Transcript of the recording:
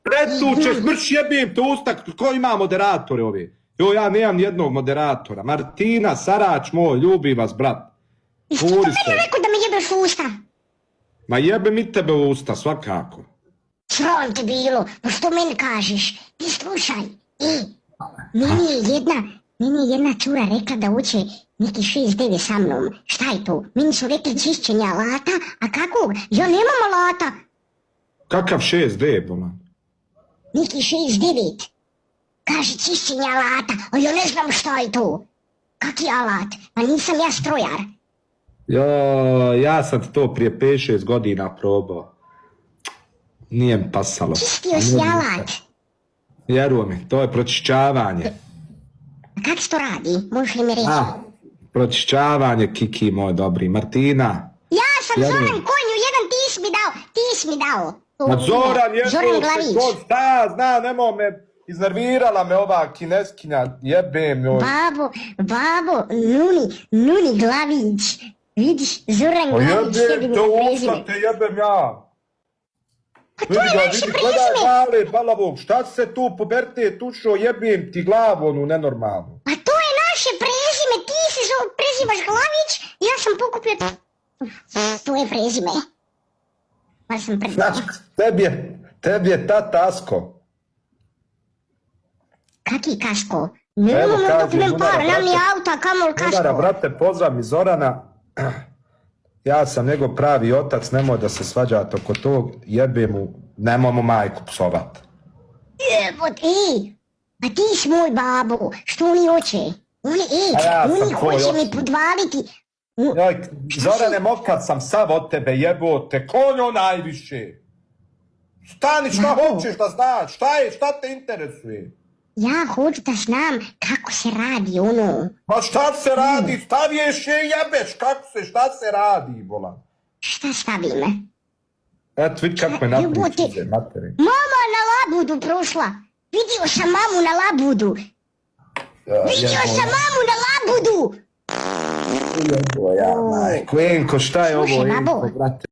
Pretučeš, mrš jebim te usta, ko ima moderatore ovi? Jo, ja nemam nijednog moderatora. Martina, Sarač moj, ljubi vas, brat. Jesi ti to meni rekao da me jebeš u usta? Ma jebem i tebe u usta, svakako. Sram te bilo, pa što meni kažeš? Ti slušaj, meni je jedna cura rekla da uče neki 6-9 sa mnom. Šta je to? Meni su rekli čišćenja alata, a kako? Ja nemam alata. Kakav 6D, bolan? Neki 6-9. Kaže čišćenja alata, a ja ne znam šta je to. Kaki alat? Pa nisam ja strojar. Jo, ja sam to prije 5-6 godina probao. Nije mi pasalo. Čistio si alat. Vjeruj mi, to je pročišćavanje. A kako se to radi? Možeš li mi reći? Pročišćavanje, Kiki moj dobri. Martina. Ja sam Zoran Konju, jedan ti si mi dao. Ma Zoran je Zoran Glavić. Zna, nemoj me, iznervirala me ova kineskinja, jebem joj. Babo, Nuni Glavić. Vidiš, Zoran Glavić sebi mi na prezime. Te jebem ja. Pa to je naše prezime. Gledaj male balavog, šta se tu poberte tušo, jebim ti glavu onu nenormalnu. Pa to je naše prezime, ti se prezimaš Glavić, ja sam pokupio tvoje prezime. Pa sam predala. Znaš, tebi je ta Tasko. Kaki kasko? Nemamo dok imam par, nam ni auta, kamol kasko. Udara, brate, pozdrav mi Zorana. Ja sam njegov pravi otac, nemoj da se svađate oko tog, jebem mu, nemoj mu majku psovat. Pa ti si moj babo, što oni hoće? Oni hoće mi podvaliti. Joj, Zorane, mokad sam sav od tebe, jebote, konjo najviše. Stani, šta hoćeš da znaš, šta te interesuje? Ja hoću da znam kako se radi ono. Ma šta se radi, staviješ je i jebeš, šta se radi, bolan? Šta stavim? Eto, vidi kako me napričuze, materi. Mama na labudu prošla. Vidio sam mamu na labudu. Vidio sam mamu na labudu. Enko, šta je ovo, Enko, brate?